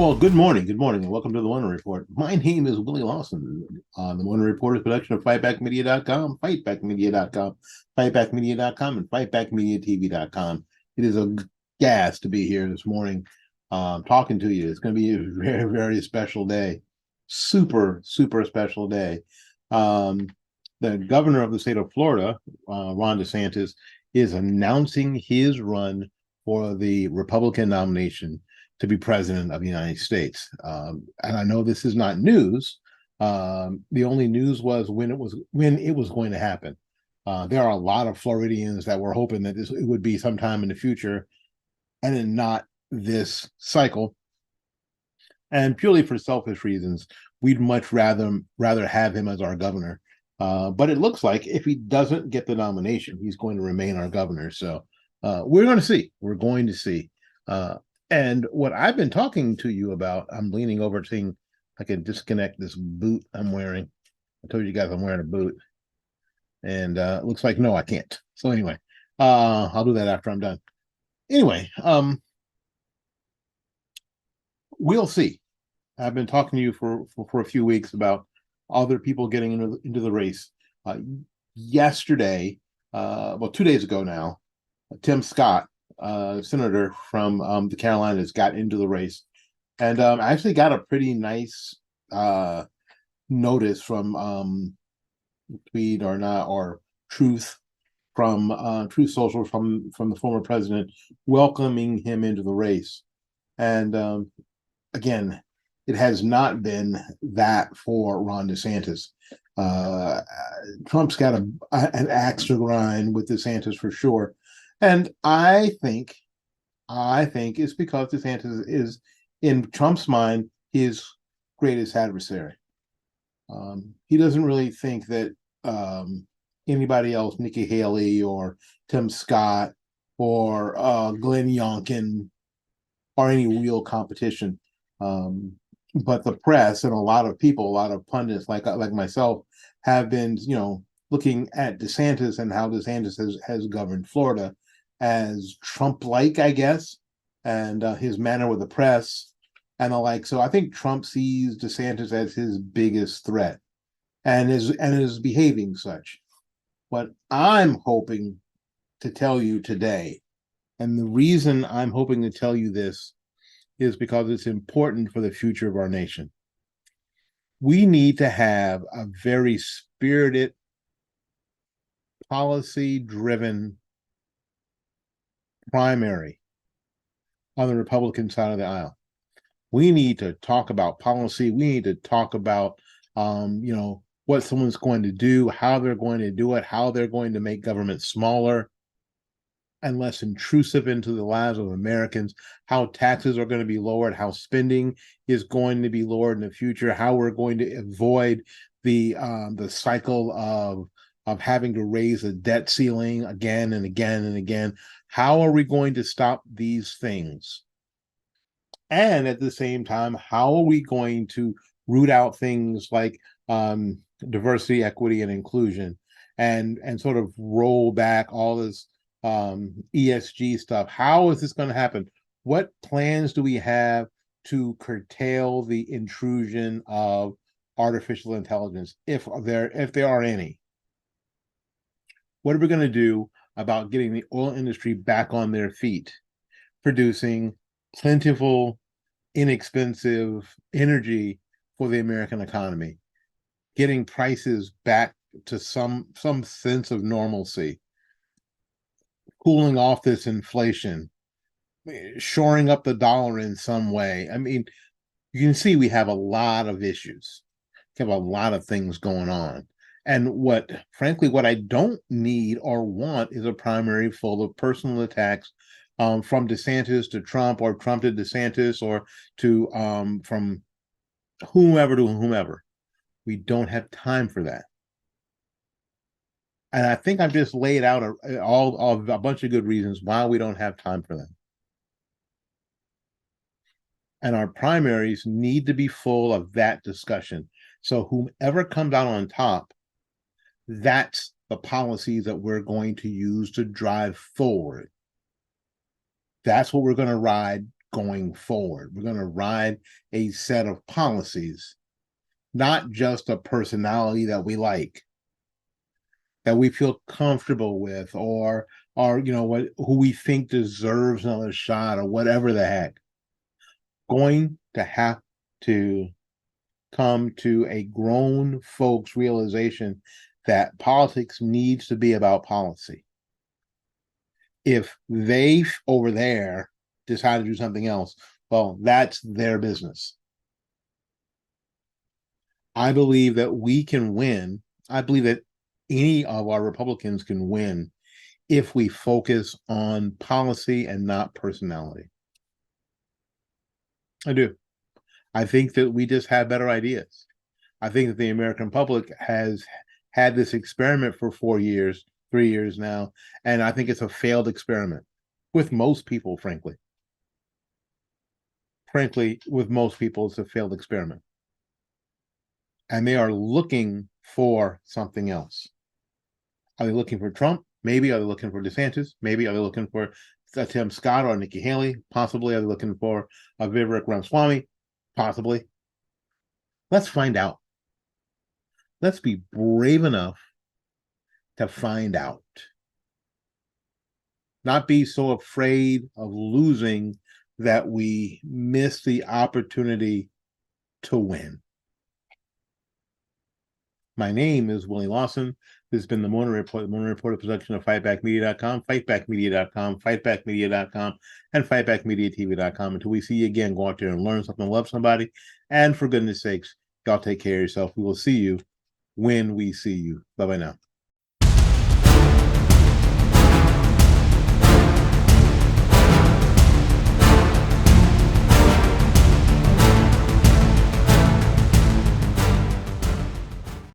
Well, good morning, and welcome to the Wonder Report. My name is Willie Lawson. The Wonder Report is a production of fightbackmedia.com, fightbackmedia.com, and fightbackmediatv.com. It is a gas to be here this morning talking to you. It's going to be a very, very special day. Super, super special day. The governor of the state of Florida, Ron DeSantis, is announcing his run for the Republican nomination to be president of the United States. And I know this is not news. The only news was when it was going to happen. There are a lot of Floridians that were hoping that it would be sometime in the future, and then not this cycle. And purely for selfish reasons, we'd much rather have him as our governor. But it looks like if he doesn't get the nomination, he's going to remain our governor. So we're going to see. We're going to see. And what I've been talking to you about, I'm leaning over seeing I can disconnect this boot I'm wearing. I told you guys I'm wearing a boot. And it looks like, no, I can't. So anyway, I'll do that after I'm done. Anyway, we'll see. I've been talking to you for a few weeks about other people getting into the race. Yesterday, 2 days ago now, Tim Scott, senator from the Carolinas, got into the race, and I actually got a pretty nice notice from Tweet or Truth from Truth Social from the former president welcoming him into the race. And again, it has not been that for Ron DeSantis. Trump's got an axe to grind with DeSantis for sure. And I think it's because DeSantis is, in Trump's mind, his greatest adversary. He doesn't really think that anybody else, Nikki Haley or Tim Scott or Glenn Youngkin, are any real competition. But the press and a lot of people, a lot of pundits like myself, have been, looking at DeSantis and how DeSantis has governed Florida as Trump-like, I guess, and his manner with the press and the like. So I think Trump sees DeSantis as his biggest threat, and is behaving such. What I'm hoping to tell you today, and the reason I'm hoping to tell you this, is because it's important for the future of our nation. We need to have a very spirited, policy-driven primary on the Republican side of the aisle. We need to talk about policy. We need to talk about, what someone's going to do, how they're going to do it, how they're going to make government smaller and less intrusive into the lives of Americans, how taxes are going to be lowered, how spending is going to be lowered in the future, how we're going to avoid the cycle of having to raise the debt ceiling again and again and again. How are we going to stop these things? And at the same time, how are we going to root out things like diversity, equity, and inclusion, and sort of roll back all this ESG stuff? How is this going to happen? What plans do we have to curtail the intrusion of artificial intelligence, if there are any? What are we going to do about getting the oil industry back on their feet, producing plentiful, inexpensive energy for the American economy, getting prices back to some sense of normalcy, cooling off this inflation, shoring up the dollar in some way? I mean, you can see we have a lot of issues. We have a lot of things going on. And frankly, what I don't need or want is a primary full of personal attacks from DeSantis to Trump, or Trump to DeSantis, or to from whomever to whomever. We don't have time for that. And I think I've just laid out a bunch of good reasons why we don't have time for that. And our primaries need to be full of that discussion. So whomever comes out on top, that's the policies that we're going to use to drive forward. That's what we're going to ride going forward. We're going to ride a set of policies, not just a personality that we like, that we feel comfortable with, or who we think deserves another shot, or whatever the heck. Going to have to come to a grown folks realization that politics needs to be about policy. If they over there decide to do something else, well, that's their business. I believe that we can win. I believe that any of our Republicans can win if we focus on policy and not personality. I do. I think that we just have better ideas. I think that the American public has had this experiment for 4 years, 3 years now, and I think it's a failed experiment with most people, frankly. Frankly, with most people, it's a failed experiment. And they are looking for something else. Are they looking for Trump? Maybe. Are they looking for DeSantis? Maybe. Are they looking for Tim Scott or Nikki Haley? Possibly. Are they looking for Vivek Ramaswamy? Possibly. Let's find out. Let's be brave enough to find out. Not be so afraid of losing that we miss the opportunity to win. My name is Willie Lawson. This has been the Morning Report. The Morning Report, a production of FightBackMedia.com, FightBackMedia.com, FightBackMedia.com, and FightBackMediaTV.com. Until we see you again, go out there and learn something, love somebody, and for goodness sakes, y'all take care of yourself. We will see you when we see you. Bye-bye now.